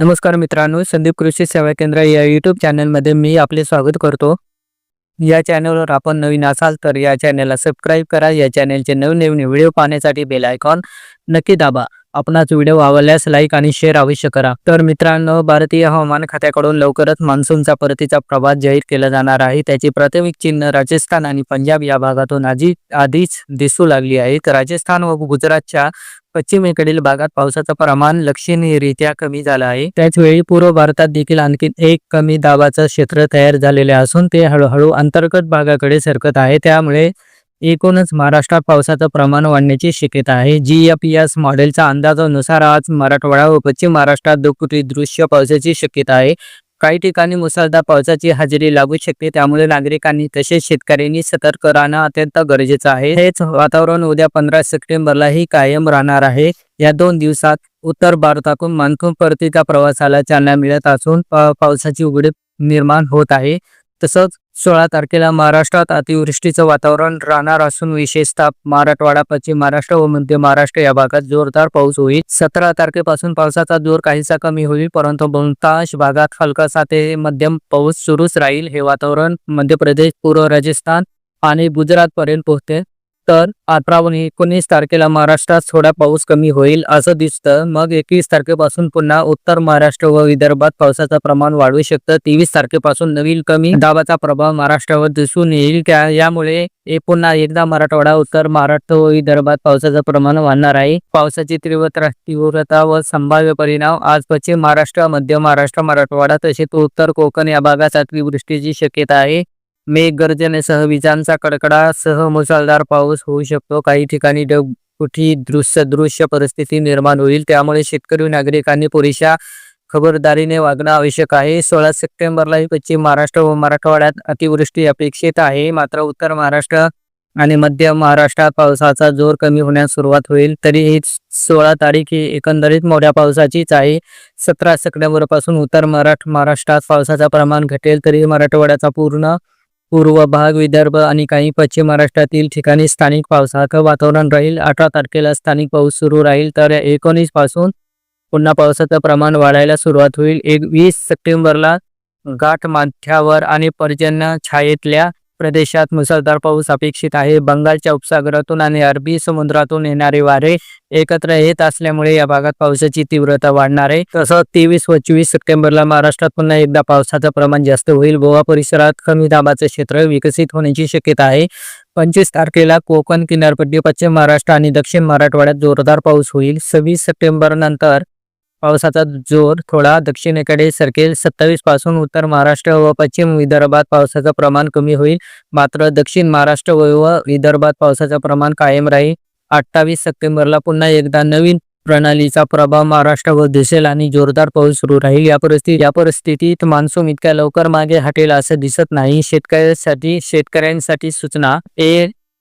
नमस्कार मित्रांनो, संदीप कृषी सेवा केंद्र या यूट्यूब चॅनलमध्ये मी आपले स्वागत करतो. या चॅनलवर आपण नवीन असाल तर या चॅनलला सबस्क्राईब करा. या चॅनलचे नवनवीन व्हिडिओ पाहण्यासाठी बेल आयकॉन नक्की दाबा. आपणास व्हिडिओ आवडल्यास लाईक आणि शेअर अवश्य करा. तर मित्रांनो, भारतीय हवामान खात्याकडून लवकरच मान्सूनचा परतीचा प्रवास जाहीर केला जाणार आहे. त्याची प्राथमिक चिन्ह राजस्थान आणि पंजाब या भागातून आधीच दिसू लागली आहेत. राजस्थान व गुजरातच्या पश्चिमेकडील भागात पावसाचं प्रमाण लक्षणीयरित्या कमी झालं आहे. त्याचवेळी पूर्व भारतात देखील आणखी एक कमी दाबाचं क्षेत्र तयार झालेले असून ते हळूहळू अंतर्गत भागाकडे सरकत आहे. त्यामुळे एकूणच महाराष्ट्रात पावसाचं प्रमाण वाढण्याची शक्यता आहे. GFS मॉडेलच्या अंदाजानुसार आज मराठवाडा व पश्चिम महाराष्ट्रात 2 कोटी दृश्य पावसाची शक्यता आहे. काही ठिकाणी मुसळधार पावसाची हजेरी लागू शकते. त्यामुळे नागरिकांनी तसेच शेतकऱ्यांनी सतर्क राहणं अत्यंत गरजेचं आहे. हेच वातावरण उद्या 15 सप्टेंबरलाही कायम राहणार आहे. या 2 दिवसात उत्तर भारतातून मान्सून परतीच्या प्रवासाला चालना मिळत असून पावसाची उघडीप निर्माण होत आहे. तसंच 16 तारखेला महाराष्ट्रात अतिवृष्टीचं वातावरण राहणार असून विशेषतः मराठवाडा, पश्चिम महाराष्ट्र व मध्य महाराष्ट्र या भागात जोरदार पाऊस होईल. 17 तारखेपासून पावसाचा जोर काहीसा कमी होईल, परंतु बहुतांश भागात हलकासा ते मध्यम पाऊस सुरूच राहील. हे वातावरण मध्य प्रदेश, पूर्व राजस्थान आणि गुजरात पर्यंत पोहोचते. तर 18 व 19 तारखेला महाराष्ट्रात थोडा पाऊस कमी होईल असं दिसतं. मग 21 तारखेपासून पुन्हा उत्तर महाराष्ट्र व विदर्भात पावसाचं प्रमाण वाढू शकतं. 23 तारखेपासून नवीन कमी दाबाचा प्रभाव महाराष्ट्रावर दिसून येईल. यामुळे पुन्हा एकदा मराठवाडा, उत्तर महाराष्ट्र व विदर्भात पावसाचं प्रमाण वाढणार आहे. पावसाची तीव्रता व संभाव्य परिणाम आज पश्चिम महाराष्ट्र, मध्य महाराष्ट्र, मराठवाडा तसेच उत्तर कोकण या भागात अतिवृष्टीची शक्यता आहे. मेघगर्जनेसह विजांचा कडकडासह मुसळधार पाऊस होऊ शकतो. काही ठिकाणी ढगफुटी दृश्य परिस्थिती निर्माण होईल. त्यामुळे शेतकरी नागरिकांनी पुरेशा खबरदारीने वागणं आवश्यक आहे. 16 सप्टेंबरलाही पश्चिम महाराष्ट्र व मराठवाड्यात अतिवृष्टी अपेक्षित आहे. मात्र उत्तर महाराष्ट्र आणि मध्य महाराष्ट्रात पावसाचा जोर कमी होण्यास सुरुवात होईल. तरीही 16 तारीख ही एकंदरीत मोठ्या पावसाचीच आहे. 17 सप्टेंबरपासून उत्तर महाराष्ट्रात पावसाचं प्रमाण घटेल. तरी मराठवाड्याचा पूर्व भाग, विदर्भ आणि काही पश्चिम महाराष्ट्रातील ठिकाणी स्थानिक पावसाचं वातावरण राहील. 18 तारखेला स्थानिक पाऊस सुरू राहील. तर 19 पासून पुन्हा पावसाचं प्रमाण वाढायला सुरुवात होईल. 20 सप्टेंबरला घाटमाथ्यावर आणि पर्जन्य छायेतल्या प्रदेशात मुसळधार पाऊस अपेक्षित आहे. बंगालच्या उपसागरातून आणि अरबी समुद्रातून येणारे वारे एकत्र येत असल्यामुळे या भागात पावसाची तीव्रता वाढणार आहे. तसंच 23 व 24 सप्टेंबरला महाराष्ट्रात पुन्हा एकदा पावसाचं प्रमाण जास्त होईल. गोवा परिसरात कमी दाबाचं क्षेत्र विकसित होण्याची शक्यता आहे. 25 तारखेला कोकण किनारपट्टी, पश्चिम महाराष्ट्र आणि दक्षिण मराठवाड्यात जोरदार पाऊस होईल. 26 सप्टेंबर नंतर पावसाचा जोर थोडा दक्षिणेकडे सरकेल. 27 पासून उत्तर महाराष्ट्र व पश्चिम विदर्भात पावसाचं प्रमाण कमी होईल. मात्र दक्षिण महाराष्ट्र व विदर्भात पावसाचं प्रमाण कायम राहील. 28 सप्टेंबरला पुन्हा एकदा नवीन प्रणालीचा प्रभाव महाराष्ट्रावर दिसेल आणि जोरदार पाऊस सुरू राहील. या परिस्थितीत मान्सून इतक्या लवकर मागे हटेल असं दिसत नाही. शेतकऱ्यांसाठी सूचना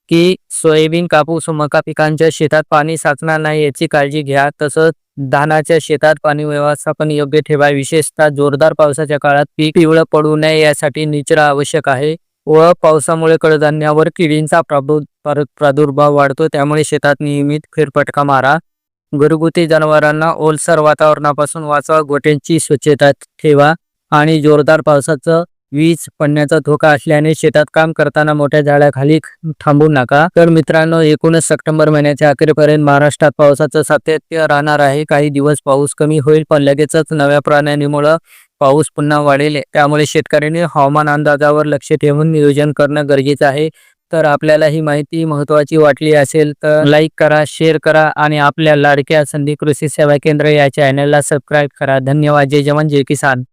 की सोयाबीन, कापूस व मका पिकांच्या शेतात पाणी साचणार नाही याची काळजी घ्या. तसंच धानाच्या शेतात पाणी व्यवस्थापन योग्य ठेवा. विशेषतः जोरदार पावसाच्या काळात पीक पिवळं पडू नये यासाठी निचरा आवश्यक आहे. व पावसामुळे कडधान्यावर किडींचा प्रादुर्भाव वाढतो. त्यामुळे शेतात नियमित फेरफटका मारा. घरगुती जनावरांना ओलसर वातावरणापासून वाचवा. गोठ्यांची स्वच्छता ठेवा आणि जोरदार पावसाचं वीज पडण्याचा धोका असल्याने शेतात काम करताना मोठ्या झाडाखाली थांबू नका. तर मित्रांनो, 19 सप्टेंबर महिन्याच्या अखेरपर्यंत महाराष्ट्रात पावसाचं सातत्य राहणार आहे. काही दिवस पाऊस कमी होईल, पण लगेचच नव्या प्रणालीमुळे पाऊस पुन्हा वाढेल. त्यामुळे शेतकऱ्यांनी हवामान अंदाजावर लक्ष ठेवून नियोजन करणं गरजेचं आहे. तर आपल्याला ही माहिती महत्त्वाची वाटली असेल तर लाईक करा, शेअर करा आणि आपल्या लाडक्या संदीप कृषी सेवा केंद्र या चॅनलला सबस्क्राईब करा. धन्यवाद. जय जवान, जय किसान.